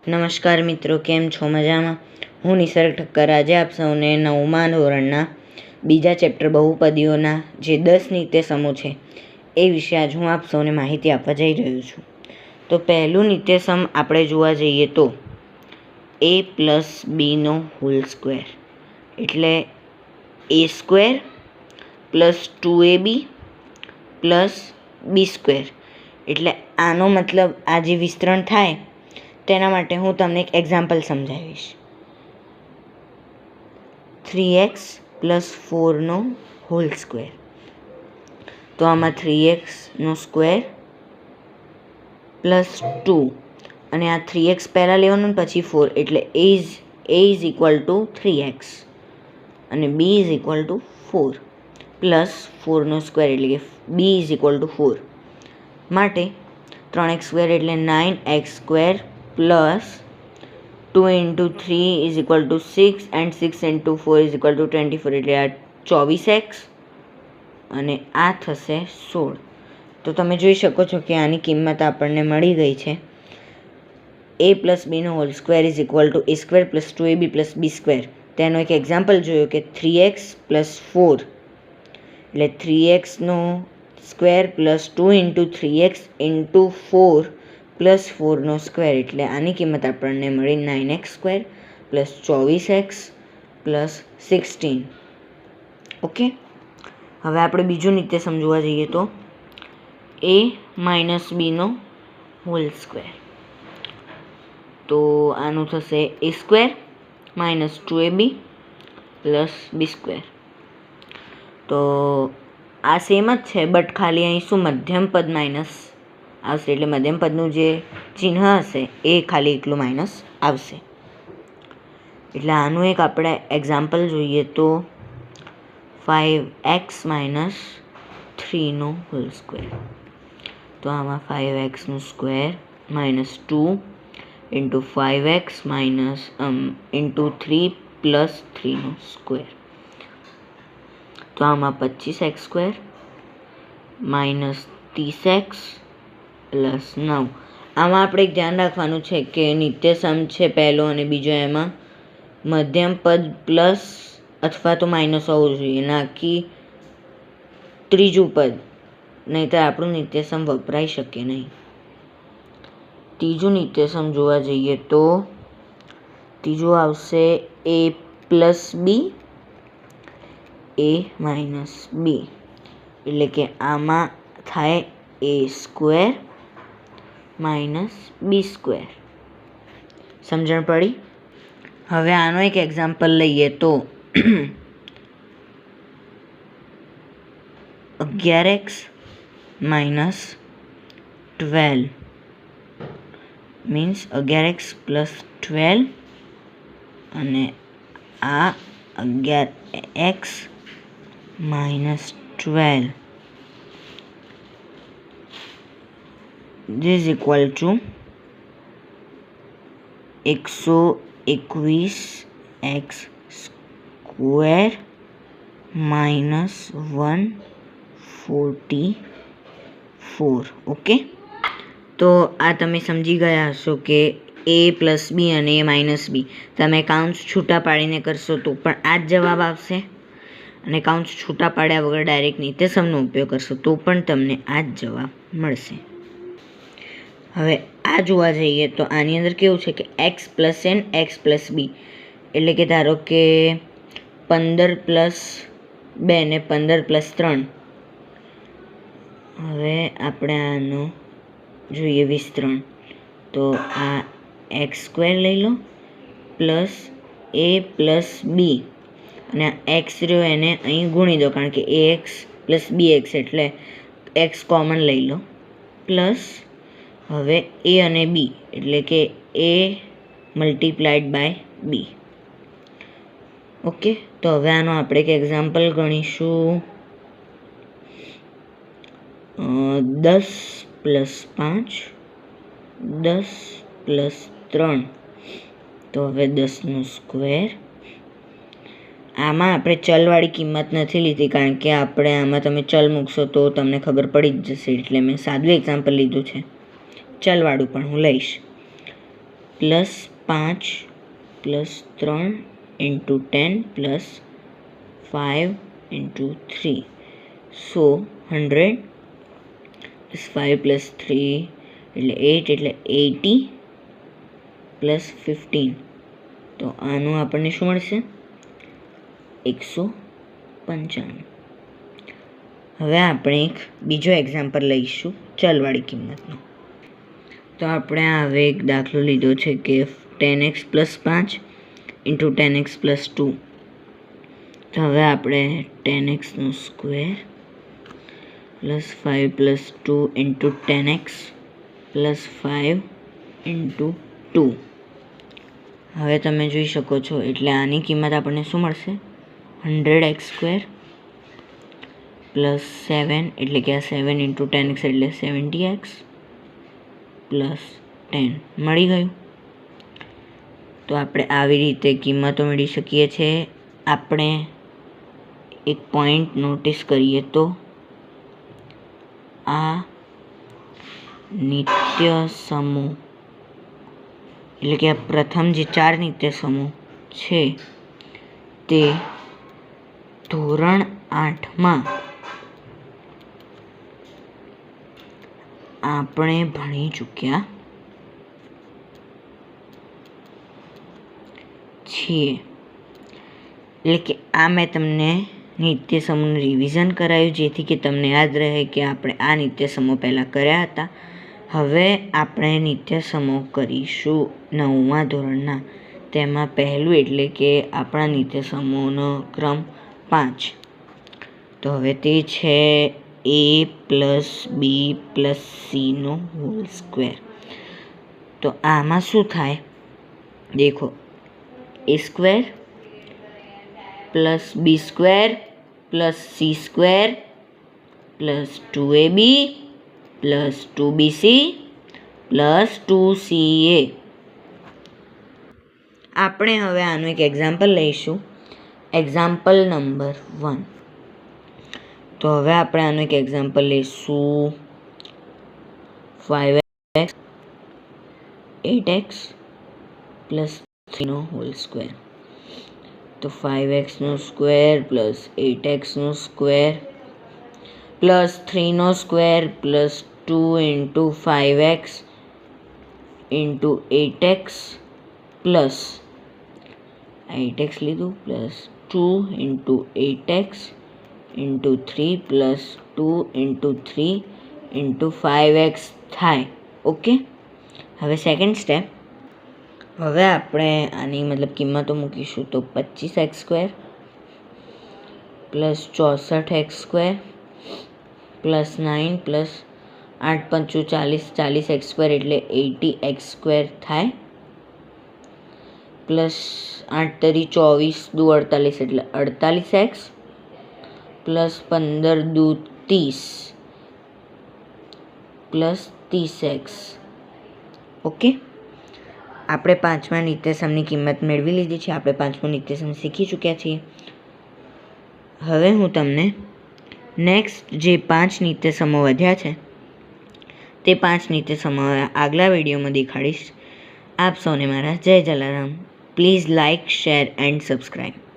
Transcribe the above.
નમસ્કાર મિત્રો, કેમ છો? મજામાં? હું નિસર્ગ ઠક્કર આજે આપ સૌને 9મા ધોરણના બીજા ચેપ્ટર બહુપદીઓના જે 10 નિત્યસમો છે એ વિશે આજ હું આપ સૌને માહિતી આપવા જઈ રહ્યો છું. તો પહેલું નિત્યસમ આપણે જોવા જઈએ તો a પ્લસ બીનો હોલ સ્ક્વેર એટલે a square plus 2ab plus B square. એટલે આનો મતલબ આ જે વિસ્તરણ થાય તેના માટે હું તમને એક એક્ઝામ્પલ સમજાવીશ. 3x plus 4નો hall square. તો આમાં 3xનો સ્ક્વેર પ્લસ 2 અને આ 3x પહેલાં લેવાનું ને પછી 4 એટલે a is equal two 3x અને b is equal to 4 plus 4નો સ્ક્વેર એટલે કે b ઇઝ ઇક્વલ ટુ 4 માટે 3x સ્ક્વેર એટલે 9x square plus 2 into 3 is equal to 6 and 6 into 4 is equal to 24 એટલે આ 24x અને આ થશે 16. તો તમે જોઈ શકો છો કે આની કિંમત આપણને મળી ગઈ છે. a પ્લસ બીનો whole square is equal to a square plus 2ab plus B square. તેનો એક એક્ઝામ્પલ જોયો કે 3x પ્લસ 4 એટલે 3xનો square plus 2 into 3x into 4 plus 4નો સ્ક્વેર એટલે આની કિંમત આપણને મળી 9x square plus 24x plus 16. Okay, હવે આપણે બીજું નિત્યસમ જોવા જઈએ તો a માઇનસ બીનો હોલ સ્ક્વેર. તો આનું થશે a square minus 2ab plus B square. તો આ સેમ જ છે બટ ખાલી અહીં શું મધ્યમ પદ માઇનસ આવશે એટલે મધ્યમ પદનું જે ચિહ્ન હશે એ ખાલી એટલું માઇનસ આવશે. એટલે આનું એક આપણે એક્ઝામ્પલ જોઈએ તો 5x માઇનસ 3નો હોલ સ્ક્વેર. તો આમાં 5xનો square minus 2 into 5x minus into 3 plus 3નો સ્ક્વેર. તો આમાં 25x square minus 30x plus 9. આમાં આપણે એક ધ્યાન રાખવાનું છે કે નિત્યસમ છે પહેલો અને બીજો, એમાં મધ્યમ પદ પ્લસ અથવા તો માઇનસ હોવું જોઈએ, ના કે ત્રીજું પદ, નહીંતર આપણું નિત્યસમ વપરાઈ શકે નહીં. ત્રીજું નિત્યસમ જોવા જઈએ તો ત્રીજું આવશે a plus b a minus b એટલે કે આમાં થાય a square minus b square. સમજણ પડી? હવે આનો એક એક્ઝામ્પલ લઈએ તો 11x minus 12 means 11x plus 12 અને આ 11x minus 12 is equal to 121x square minus 144. Okay, તો આ તમે સમજી ગયા હશો કે a પ્લસ બી અને a માઇનસ બી તમે કાઉન્ટ્સ છૂટા પાડીને કરશો તો પણ આ જ જવાબ આવશે અને કાઉન્ટ્સ છૂટા પાડ્યા વગર ડાયરેક્ટ નિત્યસમનો ઉપયોગ કરશો તો પણ તમને આ જ જવાબ મળશે. હવે આ જોવા જઈએ તો આની અંદર કેવું છે કે x plus n x plus b એટલે કે ધારો કે 15 પ્લસ 2 ને 15 પ્લસ 3. હવે આપણે આનો જોઈએ વિસ્તરણ. તો આ એક્સ સ્ક્વેર લઈ લો પ્લસ a પ્લસ બી અને આ એક્સ રહ્યો એને અહીં ગુણી દો કારણ કે ax પ્લસ bx એટલે એક્સ કોમન લઈ લો પ્લસ હવે a અને b એટલે કે a multiplied by B. Okay, તો હવે આનો આપણે એક એક્ઝામ્પલ ગણીશું 10 પ્લસ 5 10 પ્લસ 3. તો હવે 10નો સ્ક્વેર. આમાં આપણે ચલવાળી કિંમત નથી લીધી કારણ કે આપણે આમાં તમે ચલ મૂકશો તો તમને ખબર પડી જ જશે એટલે મેં સાદું એક્ઝામ્પલ લીધું છે. ચલવાળું પણ હું લઈશ. +5 +3 × 10 +5 × 3, સો 100 +5 + 3 એટલે 8 એટલે 80 +15, તો આનું આપણને શું મળશે? 195. હવે આપણે એક બીજો એક્ઝામ્પલ લઈશું ચલવાળી કિંમતનો. તો આપણે હવે એક દાખલો લીધો છે કે 10x + 5 × 10x + 2. તો હવે આપણે 10x² +5 + 2 × 10x +5 × 2. હવે તમે જોઈ શકો છો, એટલે આની કિંમત આપણને શું મળશે? 100x² +7 એટલે કે આ 7 × 10x એટલે 70x +10 મળી ગયું. તો આપણે આવી રીતે કિંમતો મેળવી શકીએ છીએ. આપણે એક પોઈન્ટ નોટિસ કરીએ તો આ નિત્ય સમૂહ એટલે કે આ પ્રથમ જે 4 નિત્ય સમૂહ છે તે ધોરણ 8માં આપણે ભણી ચૂક્યા છીએ. એટલે કે આ મેં તમને નિત્ય સમૂહનું રિવિઝન કરાયું, જેથી કે તમને યાદ રહે કે આપણે આ નિત્ય સમૂહ પહેલાં કર્યા હતા. હવે આપણે નિત્ય સમૂહ કરીશું 9મા ધોરણના. તેમાં પહેલું એટલે કે આપણા નિત્ય સમૂહનો ક્રમ 5. તો હવે તે છે a + b + c². તો આમાં શું થાય? દેખો, a² + b² + c² + 2ab + 2bc + 2ca. આપણે હવે આનું એક એક્ઝામ્પલ લઈશું, એક્ઝામ્પલ નંબર 1. તો હવે આપણે આનું એક એક્ઝામ્પલ લઈશું 5x 8x + 3² તો 5x² + 8x² + 3² + 2 × 5x × 8x plus 8x લીધું +2 × 8x × 3 + 2 × 3 × 5x થાય. ઓકે. હવે સેકન્ડ સ્ટેપ. હવે આપણે આની મતલબ કિંમતો મૂકીશું. તો 25x² + 64x² + 9 + 8 × 5 = 40, 40x² એટલે 80x² થાય. +8 × 3 = 24, 2 × 48 એટલે 48x + 15 × 2 = 30 + 30x. ઓકે. આપણે 5મા નિત્ય સમની કિંમત મેળવી લીધી છે. આપણે 5મો નિત્ય સમ શીખી ચૂક્યા છીએ. હવે હું તમને નેક્સ્ટ જે 5 નિત્ય સમો વધ્યા છે તે 5 નિત્ય સમો આગલા વિડીયોમાં દેખાડીશ. આપ સૌને મારા જય Jalaram. Please like, share and subscribe.